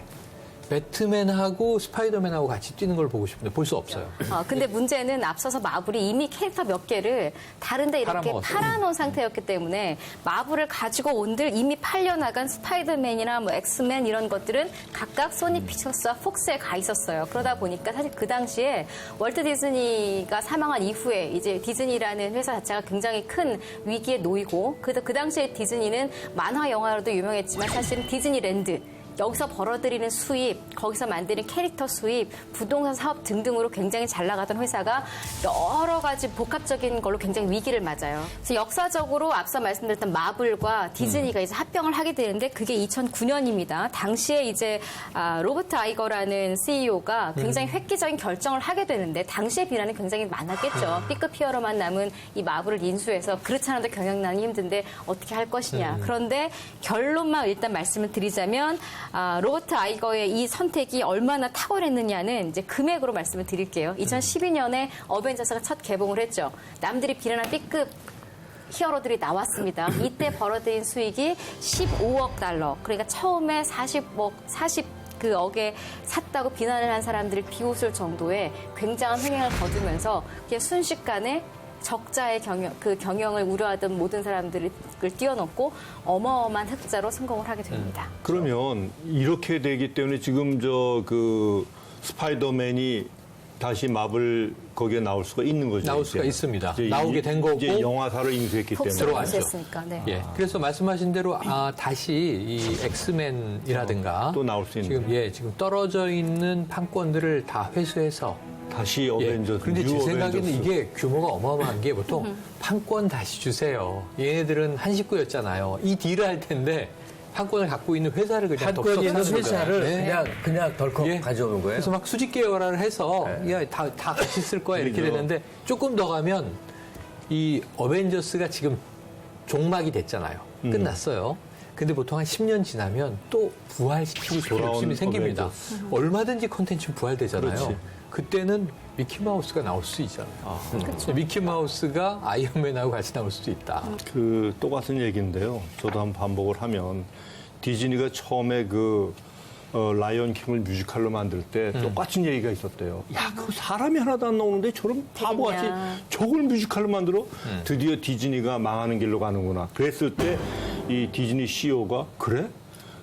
배트맨하고 스파이더맨하고 같이 뛰는 걸 보고 싶은데 볼 수 없어요. 근데 문제는 앞서서 마블이 이미 캐릭터 몇 개를 다른데 이렇게 팔아먹었어요. 팔아놓은 상태였기 때문에 마블을 가지고 온들 이미 팔려나간 스파이더맨이나 뭐 엑스맨 이런 것들은 각각 소니 픽처스와 폭스에 가 있었어요. 그러다 보니까 사실 그 당시에 월트 디즈니가 사망한 이후에 이제 디즈니라는 회사 자체가 굉장히 큰 위기에 놓이고 그 당시에 디즈니는 만화 영화로도 유명했지만 사실은 디즈니랜드 여기서 벌어들이는 수입, 거기서 만드는 캐릭터 수입, 부동산 사업 등등으로 굉장히 잘 나가던 회사가 여러 가지 복합적인 걸로 굉장히 위기를 맞아요. 그래서 역사적으로 앞서 말씀드렸던 마블과 디즈니가 이제 합병을 하게 되는데 그게 2009년입니다. 당시에 이제 로버트 아이거라는 CEO가 굉장히 획기적인 결정을 하게 되는데 당시의 비난이 굉장히 많았겠죠. B급 히어로만 남은 이 마블을 인수해서 그렇지 않아도 경영난이 힘든데 어떻게 할 것이냐. 그런데 결론만 일단 말씀을 드리자면 로버트 아이거의 이 선택이 얼마나 탁월했느냐는 이제 금액으로 말씀을 드릴게요. 2012년에 어벤져스가 첫 개봉을 했죠. 남들이 비난한 B급 히어로들이 나왔습니다. 이때 벌어들인 수익이 15억 달러. 그러니까 처음에 40억에 샀다고 비난을 한 사람들이 비웃을 정도의 굉장한 흥행을 거두면서 그냥 순식간에 적자의 경영을 우려하던 모든 사람들을 뛰어넘고 어마어마한 흑자로 성공을 하게 됩니다. 그러면 이렇게 되기 때문에 지금 스파이더맨이 다시 마블 거기에 나올 수가 있는 거죠. 나올 수가 이제는. 있습니다. 이제 나오게 된 거고. 이제 영화사를 인수했기 때문에. 폭스로 됐으니까. 네. 예. 그래서 말씀하신 대로 다시 이 엑스맨이라든가 또 나올 수 있는. 지금 떨어져 있는 판권들을 다 회수해서 다시 어벤져스. 그런데 제 뉴 생각에는 어벤져스. 이게 규모가 어마어마한 게 보통 판권 다시 주세요. 얘네들은 한 식구였잖아요. 이 딜을 할 텐데 판권을 갖고 있는 회사를 그냥 판권 있는 덥석하는 회사를 거잖아요. 네. 그냥 덜컥 예. 가져오는 거예요. 그래서 막 수직 계열화를 해서 야, 다 같이 쓸 거야 이렇게 그렇죠. 되는데 조금 더 가면 이 어벤져스가 지금 종막이 됐잖아요. 끝났어요. 근데 보통 한 10년 지나면 또 부활시키고 싶은 돌아온 욕심이 생깁니다. 어벤져스. 얼마든지 콘텐츠는 부활되잖아요. 그렇지. 그때는 미키마우스가 나올 수 있잖아요. 미키마우스가 아이언맨하고 같이 나올 수도 있다. 그 똑같은 얘기인데요. 저도 한번 반복을 하면 디즈니가 처음에 라이언 킹을 뮤지컬로 만들 때 똑같은 얘기가 있었대요. 야, 그 사람이 하나도 안 나오는데 저런 바보같이 되겠냐. 저걸 뮤지컬로 만들어? 드디어 디즈니가 망하는 길로 가는구나. 그랬을 때 이 디즈니 CEO가 그래?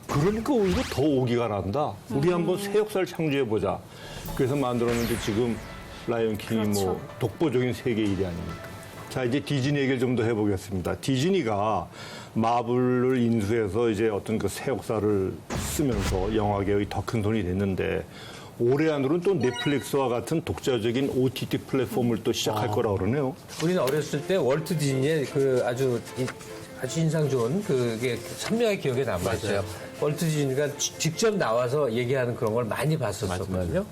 그러니까 오히려 더 오기가 난다. 우리 한번 새 역사를 창조해보자. 그래서 만들었는데 지금 라이언 킹이 그렇죠. 독보적인 세계 1위 아닙니까? 자, 이제 디즈니 얘기를 좀 더 해보겠습니다. 디즈니가 마블을 인수해서 이제 어떤 그 새 역사를 쓰면서 영화계의 더 큰 돈이 됐는데 올해 안으로는 또 넷플릭스와 같은 독자적인 OTT 플랫폼을 또 시작할 거라고 그러네요. 우리는 어렸을 때 월트 디즈니의 아주 인상 좋은 그게 선명하게 기억에 남아있어요. 월트 디즈니가 직접 나와서 얘기하는 그런 걸 많이 봤었거든요.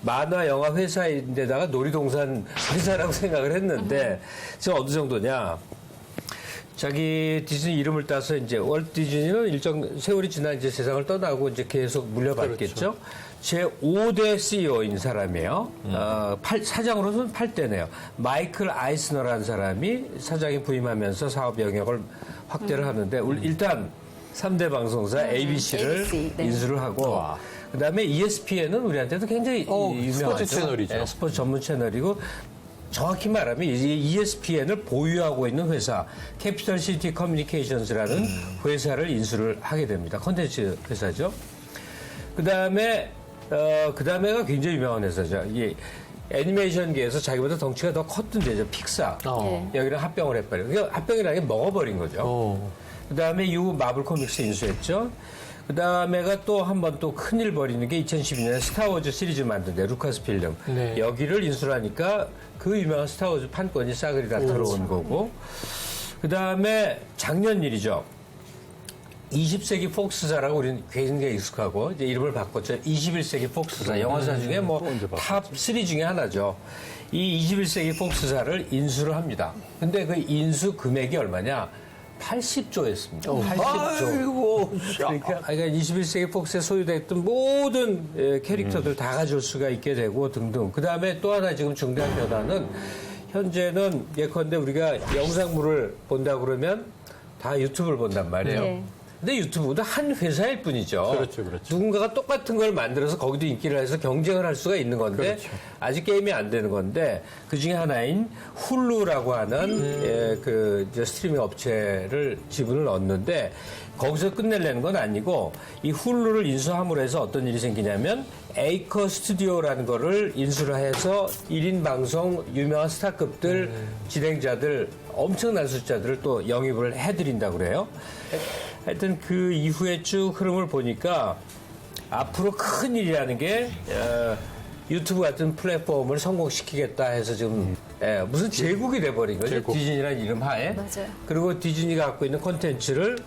만화 영화 회사인데다가 놀이동산 회사라고 생각을 했는데 지금 어느 정도냐. 자기 디즈니 이름을 따서 이제 월트 디즈니는 일정 세월이 지나 이제 세상을 떠나고 이제 계속 물려받겠죠. 제 5대 CEO인 사람이에요. 사장으로서는 8대네요. 마이클 아이스너라는 사람이 사장이 부임하면서 사업 영역을 확대를 하는데 일단 3대 방송사 ABC를 ABC, 네. 인수를 하고 그다음에 ESPN은 우리한테도 굉장히 유명하죠. 스포츠 채널이죠. 네, 스포츠 전문 채널이고 정확히 말하면 ESPN을 보유하고 있는 회사 캐피털 시티 커뮤니케이션스라는 회사를 인수를 하게 됩니다. 콘텐츠 회사죠. 그다음에가 굉장히 유명한 회사죠. 이 애니메이션계에서 자기보다 덩치가 더 컸던 데죠. 픽사. 여기랑 합병을 해버려요. 그러니까 합병이라는 게 먹어버린 거죠. 그다음에 이후 마블 코믹스 인수했죠. 그다음에가 또 한 번 또 큰일 벌이는 게 2012년에 스타워즈 시리즈 만든데 루카스 필름. 네. 여기를 인수를 하니까 그 유명한 스타워즈 판권이 싸그리 다 들어온 거고. 그다음에 작년 일이죠. 20세기 폭스사라고 우리는 굉장히 익숙하고 이제 이름을 바꿨죠. 21세기 폭스사. 영화사 중에 탑 3 중에 하나죠. 이 21세기 폭스사를 인수를 합니다. 근데 그 인수 금액이 얼마냐? 80조였습니다. 80조. 그러니까 21세기 폭스에 소유됐던 모든 캐릭터들 다 가질 수가 있게 되고 등등. 그 다음에 또 하나 지금 중대한 변화는 현재는 예컨대 우리가 영상물을 본다 그러면 다 유튜브를 본단 말이에요. 네. 근데 유튜브도 한 회사일 뿐이죠. 그렇죠, 그렇죠. 누군가가 똑같은 걸 만들어서 거기도 인기를 해서 경쟁을 할 수가 있는 건데 그렇죠. 아직 게임이 안 되는 건데 그 중에 하나인 훌루라고 하는 이제 스트리밍 업체를 지분을 얻는데 거기서 끝내려는 건 아니고 이 훌루를 인수함으로 해서 어떤 일이 생기냐면 에이커 스튜디오라는 거를 인수를 해서 1인 방송 유명한 스타급들 진행자들 엄청난 숫자들을 또 영입을 해드린다고 그래요. 하여튼 그 이후에 쭉 흐름을 보니까 앞으로 큰 일이라는 게 유튜브 같은 플랫폼을 성공시키겠다 해서 지금 무슨 제국이 돼버린 거죠. 디즈니라는 이름 하에. 맞아요. 그리고 디즈니가 갖고 있는 콘텐츠를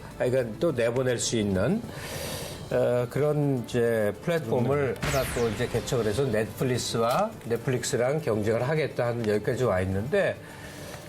또 내보낼 수 있는 그런 이제 플랫폼을 하나 또 이제 개척을 해서 넷플릭스랑 경쟁을 하겠다 하는 여기까지 와 있는데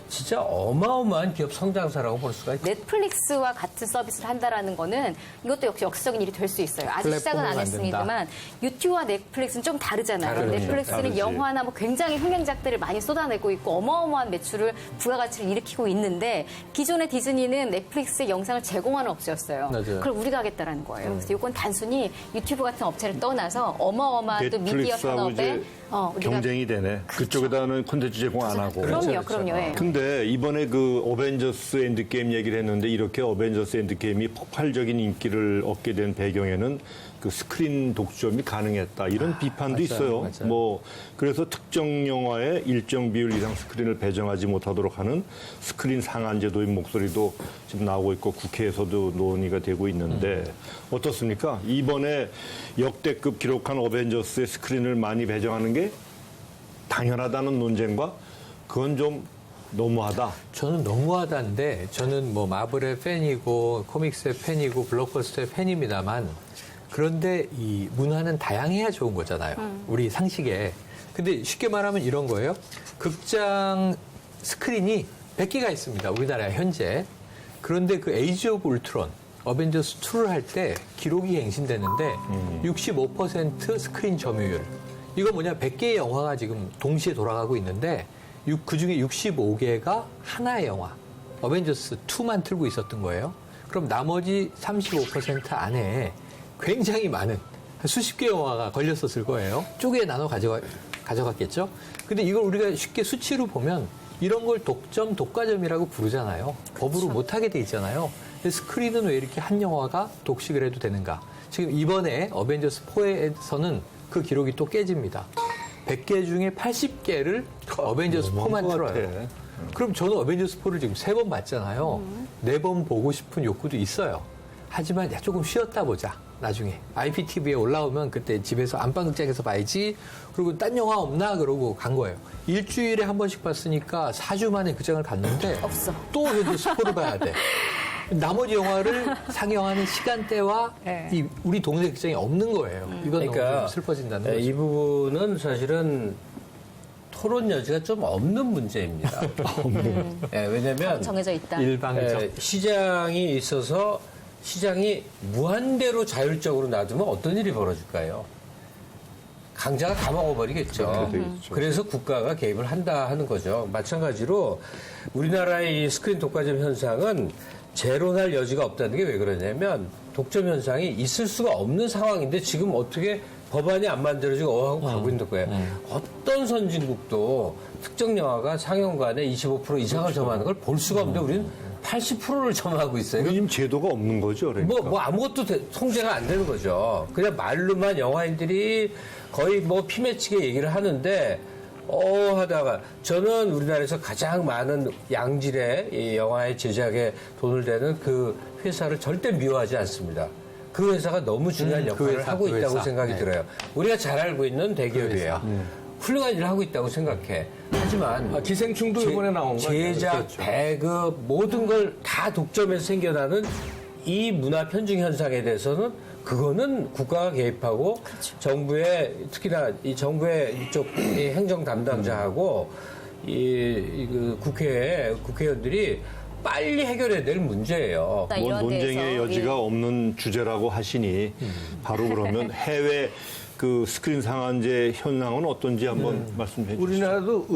진짜 어마어마한 기업 성장사라고 볼 수가 있죠. 넷플릭스와 같은 서비스를 한다라는 거는 이것도 역시 역사적인 일이 될 수 있어요. 아직 시작은 안 플랫폼을 했습니다만 유튜브와 넷플릭스는 좀 다르잖아요. 넷플릭스는 다르지. 영화나 뭐 굉장히 흥행작들을 많이 쏟아내고 있고 어마어마한 매출을 부가가치를 일으키고 있는데 기존의 디즈니는 넷플릭스의 영상을 제공하는 업체였어요. 맞아요. 그걸 우리가 하겠다라는 거예요. 그래서 이건 단순히 유튜브 같은 업체를 떠나서 어마어마한 또 미디어 넷플릭스하고 산업의 이제 우리가 경쟁이 되네. 그쪽에다는 콘텐츠 제공 안 하고. 그럼요. 예. 근데 이번에 그 어벤져스 엔드게임 얘기를 했는데 이렇게 어벤져스 엔드게임이 폭발적인 인기를 얻게 된 배경에는 그 스크린 독점이 가능했다. 이런 비판도 있어요. 맞아요. 뭐 그래서 특정 영화에 일정 비율 이상 스크린을 배정하지 못하도록 하는 스크린 상한 제도의 목소리도 지금 나오고 있고 국회에서도 논의가 되고 있는데 어떻습니까? 이번에 역대급 기록한 어벤져스의 스크린을 많이 배정하는 게 당연하다는 논쟁과 그건 좀 너무하다. 저는 너무하다인데 저는 뭐 마블의 팬이고 코믹스의 팬이고 블록버스터의 팬입니다만 그런데 이 문화는 다양해야 좋은 거잖아요. 우리 상식에. 근데 쉽게 말하면 이런 거예요. 극장 스크린이 100개가 있습니다. 우리나라에 현재. 그런데 그 에이지 오브 울트론, 어벤져스 2를 할 때 기록이 갱신되는데 65% 스크린 점유율. 이거 뭐냐, 100개의 영화가 지금 동시에 돌아가고 있는데 그 중에 65개가 하나의 영화, 어벤져스 2만 틀고 있었던 거예요. 그럼 나머지 35% 안에 굉장히 많은 수십 개 영화가 걸렸었을 거예요. 쪼개 나눠 가져갔겠죠. 근데 이걸 우리가 쉽게 수치로 보면 이런 걸 독점, 독과점이라고 부르잖아요. 법으로 못하게 돼 있잖아요. 근데 스크린은 왜 이렇게 한 영화가 독식을 해도 되는가? 지금 이번에 어벤져스 4에서는 그 기록이 또 깨집니다. 100개 중에 80개를 어벤져스 4만 틀어요. 그럼 저는 어벤져스 4를 지금 3번 봤잖아요. 4번 보고 싶은 욕구도 있어요. 하지만 야, 조금 쉬었다 보자. 나중에 IPTV에 올라오면 그때 집에서 안방극장에서 봐야지. 그리고 딴 영화 없나 그러고 간 거예요. 일주일에 한 번씩 봤으니까 4주 만에 극장을 갔는데 없어. 또 어벤져스 4를 봐야 돼. 나머지 영화를 상영하는 시간대와 이 우리 동네 극장이 없는 거예요. 이건 너무 좀 슬퍼진다는 거죠. 이 부분은 사실은 토론 여지가 좀 없는 문제입니다. 왜냐하면 정해져 있다. 일방적. 시장이 있어서 시장이 무한대로 자율적으로 놔두면 어떤 일이 벌어질까요? 강자가 다 먹어버리겠죠. 그래서 국가가 개입을 한다 하는 거죠. 마찬가지로 우리나라의 이 스크린 독과점 현상은 재론할 여지가 없다는 게 왜 그러냐면 독점 현상이 있을 수가 없는 상황인데 지금 어떻게 법안이 안 만들어지고 하고 가고 있는 거예요. 어떤 선진국도 특정 영화가 상영관에 25% 이상을 점하는 걸 볼 수가 없는데 우리는 80%를 점하고 있어요. 지금 제도가 없는 거죠. 그러니까. 뭐 아무것도 통제가 안 되는 거죠. 그냥 말로만 영화인들이 거의 뭐 피맺히게 얘기를 하는데 하다가 저는 우리나라에서 가장 많은 양질의 이 영화의 제작에 돈을 대는 그 회사를 절대 미워하지 않습니다. 그 회사가 너무 중요한 역할을 하고 있다고 생각이 들어요. 우리가 잘 알고 있는 대기업이에요. 훌륭한 일을 하고 있다고 생각해. 하지만 기생충도 이번에 나온 거예요. 제작, 배급 모든 걸 다 독점해서 생겨나는 이 문화 편중 현상에 대해서는 그거는 국가가 개입하고 정부의 특히나 이 정부의 이쪽 이 행정 담당자하고 그 국회의원들이 빨리 해결해야 될 문제예요. 뭐 이런 논쟁의 데에서, 여지가 없는 주제라고 하시니 바로 그러면 해외 그 스크린 상한제 현황은 어떤지 한번 말씀해 주시죠. 우리나라도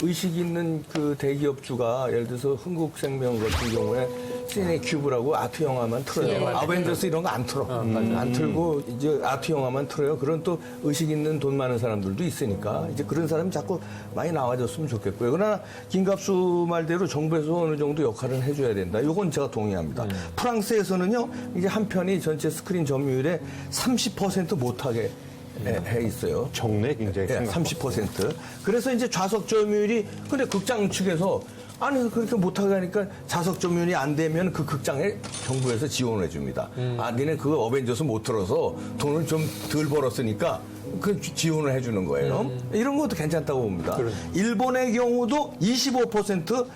의식 있는 그 대기업주가 예를 들어서 흥국생명 같은 경우에 시네큐브라고 아트 영화만 틀어요. 아벤져스 이런 거 안 틀어. 안 틀고 이제 아트 영화만 틀어요. 그런 또 의식 있는 돈 많은 사람들도 있으니까 이제 그런 사람이 자꾸 많이 나와줬으면 좋겠고요. 그러나 김갑수 말대로 정부에서 어느 정도 역할을 해줘야 된다. 이건 제가 동의합니다. 프랑스에서는요 이제 한 편이 전체 스크린 점유율의 30% 못하게 해 있어요. 적네 굉장히. 30%. 그래서 이제 좌석 점유율이 근데 극장 측에서 아니 그렇게 못하게 하니까 좌석 점유율이 안 되면 그 극장에 정부에서 지원해 줍니다. 니네 그 어벤져스 못 틀어서 돈을 좀 덜 벌었으니까 그 지원을 해주는 거예요. 이런 것도 괜찮다고 봅니다. 일본의 경우도 25%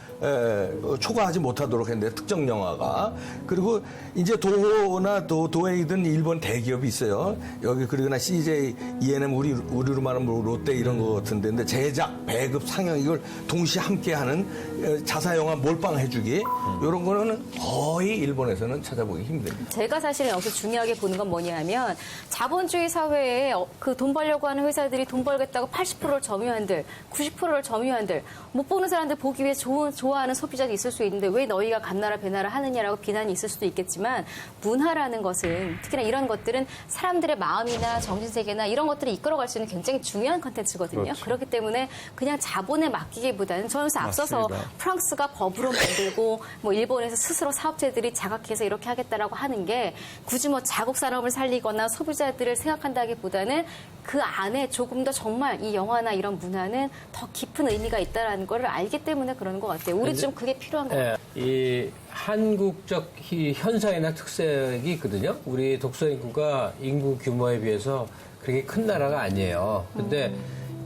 초과하지 못하도록 했는데 특정 영화가 그리고 이제 도호나 도웨이든 일본 대기업이 있어요. 여기 그러거나 CJ, ENM 우리로 말하면 뭐 롯데 이런 거 같은데 근데 제작, 배급, 상영 이걸 동시에 함께하는 자사 영화 몰빵해주기 이런 거는 거의 일본에서는 찾아보기 힘듭니다. 제가 사실은 여기서 중요하게 보는 건 뭐냐면 자본주의 사회에 그 돈 벌려고 하는 회사들이 돈 벌겠다고 80%를 점유한들, 90%를 점유한들 못 보는 사람들 보기 위해 좋은 좋아하는 소비자도 있을 수 있는데 왜 너희가 감나라 배나라 하느냐라고 비난이 있을 수도 있겠지만 문화라는 것은 특히나 이런 것들은 사람들의 마음이나 정신세계나 이런 것들을 이끌어갈 수 있는 굉장히 중요한 컨텐츠거든요. 그렇죠. 그렇기 때문에 그냥 자본에 맡기기보다는 저는 앞서서 맞습니다. 프랑스가 법으로 만들고 뭐 일본에서 스스로 사업체들이 자각해서 이렇게 하겠다라고 하는 게 굳이 뭐 자국 산업을 살리거나 소비자들을 생각한다기보다는 그 안에 조금 더 정말 이 영화나 이런 문화는 더 깊은 의미가 있다는 걸 알기 때문에 그러는 것 같아요. 우리 좀 그게 필요한 것 같아요. 예, 이 한국적 현상이나 특색이 있거든요. 우리 독서 인구가 인구 규모에 비해서 그렇게 큰 나라가 아니에요. 근데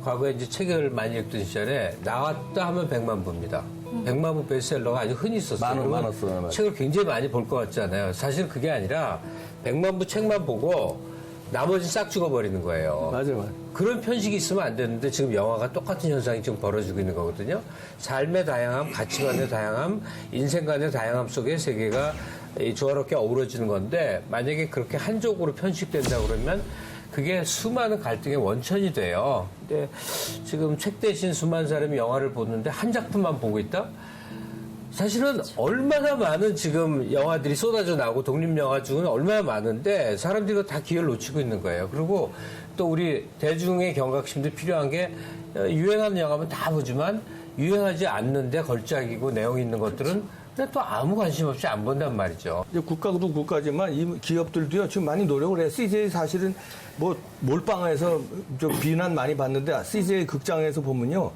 과거에 이제 책을 많이 읽던 시절에 나왔다 하면 100만 부입니다. 100만 부 베스트셀러가 아주 흔히 있었어요. 많았어요. 책을 굉장히 많이 볼 것 같잖아요. 사실 그게 아니라 100만 부 책만 보고 나머지 싹 죽어버리는 거예요. 맞아요. 그런 편식이 있으면 안 되는데 지금 영화가 똑같은 현상이 지금 벌어지고 있는 거거든요. 삶의 다양함, 가치관의 다양함, 인생관의 다양함 속에 세계가 조화롭게 어우러지는 건데 만약에 그렇게 한쪽으로 편식된다 그러면 그게 수많은 갈등의 원천이 돼요. 근데 지금 책 대신 수많은 사람이 영화를 보는데 한 작품만 보고 있다? 사실은 얼마나 많은 지금 영화들이 쏟아져 나오고 독립영화 중은 얼마나 많은데 사람들이 다 기회를 놓치고 있는 거예요. 그리고 또 우리 대중의 경각심도 필요한 게 유행하는 영화면 다 보지만 유행하지 않는데 걸작이고 내용 있는 것들은 그냥 또 아무 관심 없이 안 본단 말이죠. 이제 국가도 국가지만 이 기업들도요 지금 많이 노력을 해요. CJ 사실은 뭐 몰빵에서 좀 비난 많이 받는데 CJ 극장에서 보면요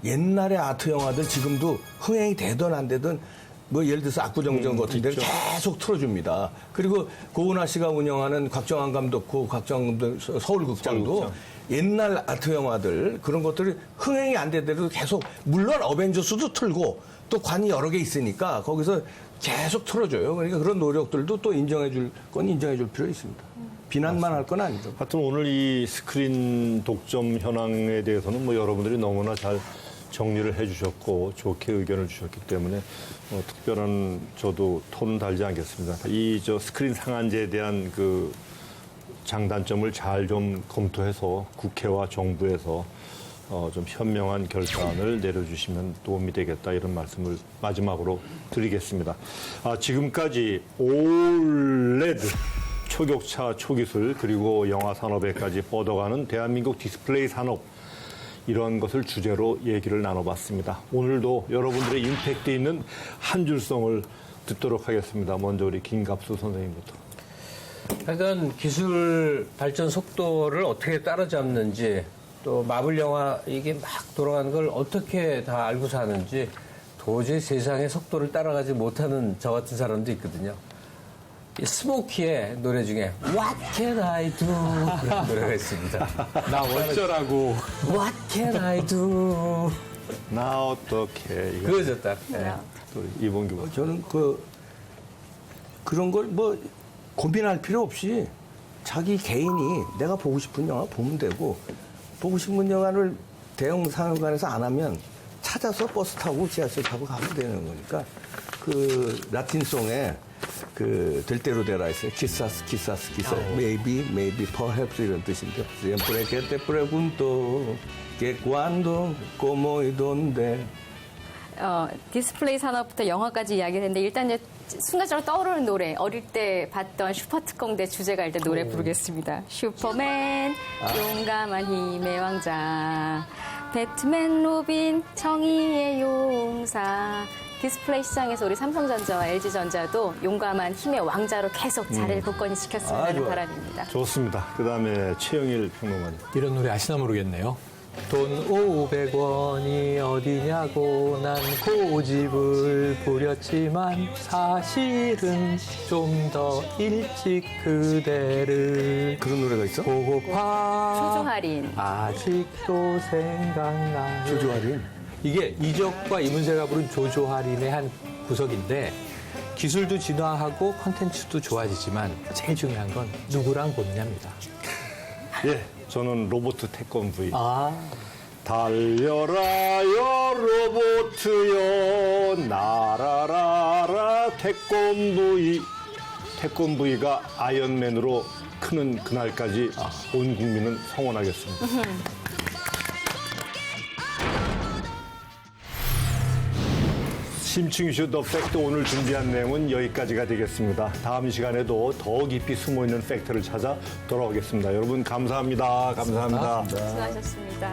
옛날의 아트 영화들 지금도 흥행이 되든 안 되든 뭐 예를 들어서 압구정전 같은 데를 계속 틀어줍니다. 그리고 고은하 씨가 운영하는 곽정환 감독, 곽정환 감독 서울극장도 옛날 아트 영화들 그런 것들이 흥행이 안 되더라도 계속 물론 어벤져스도 틀고 또 관이 여러 개 있으니까 거기서 계속 틀어줘요. 그러니까 그런 노력들도 또 인정해줄 건 인정해줄 필요 있습니다. 비난만 할 건 아니죠. 하여튼 오늘 이 스크린 독점 현황에 대해서는 뭐 여러분들이 너무나 잘 정리를 해주셨고 좋게 의견을 주셨기 때문에 특별한 저도 톤은 달지 않겠습니다. 이 스크린 상한제에 대한 그 장단점을 잘 좀 검토해서 국회와 정부에서 좀 현명한 결단을 내려주시면 도움이 되겠다 이런 말씀을 마지막으로 드리겠습니다. 지금까지 OLED 초격차 초기술 그리고 영화 산업에까지 뻗어가는 대한민국 디스플레이 산업 이런 것을 주제로 얘기를 나눠봤습니다. 오늘도 여러분들의 임팩트 있는 한 줄성을 듣도록 하겠습니다. 먼저 우리 김갑수 선생님부터. 하여간 기술 발전 속도를 어떻게 따라잡는지 또 마블 영화 이게 막 돌아가는 걸 어떻게 다 알고 사는지 도저히 세상의 속도를 따라가지 못하는 저 같은 사람도 있거든요. 이 스모키의 노래 중에 What Can I Do 그런 노래가 있습니다. 나 어쩌라고. What Can I Do 나 어떻게 그거죠 딱. 네. 또 이봉규 저는 그런 걸 뭐 고민할 필요 없이 자기 개인이 내가 보고 싶은 영화 보면 되고 보고 싶은 영화를 대형 상영관에서 안 하면 찾아서 버스 타고 지하철 타고 가면 되는 거니까 그 라틴송에 그 될 대로 되라 있어요. 키사스 maybe perhaps 이런 뜻인데 siempre que te pregunto que cuando como y dónde 디스플레이 산업부터 영화까지 이야기를 했는데 일단 이제 순간적으로 떠오르는 노래 어릴 때 봤던 슈퍼특공대 주제가 일단 노래 부르겠습니다. 슈퍼맨 용감한 힘의 왕자 배트맨 로빈 정의의 용사 디스플레이 시장에서 우리 삼성전자와 LG전자도 용감한 힘의 왕자로 계속 자리를 굳건히 지켰으면 하는 바람입니다. 좋습니다. 그다음에 최영일 평론가님. 이런 노래 아시나 모르겠네요. 돈 500원이 어디냐고 난 고집을 부렸지만 사실은 좀 더 일찍 그대를 그런 노래가 있어? 보고파 조조 할인. 아직도 생각나요. 조조 할인? 이게 이적과 이문세가 부른 조조 할인의 한 구석인데 기술도 진화하고 콘텐츠도 좋아지지만 제일 중요한 건 누구랑 보느냐입니다. 예, 저는 로보트 태권브이. 아. 달려라요 로보트요 날아라라 태권브이. 태권브이가 아이언맨으로 크는 그날까지 온 국민은 성원하겠습니다. 심층 이슈 더 팩트 오늘 준비한 내용은 여기까지가 되겠습니다. 다음 시간에도 더 깊이 숨어있는 팩트를 찾아 돌아오겠습니다. 여러분 감사합니다. 감사합니다. 수고하셨습니다.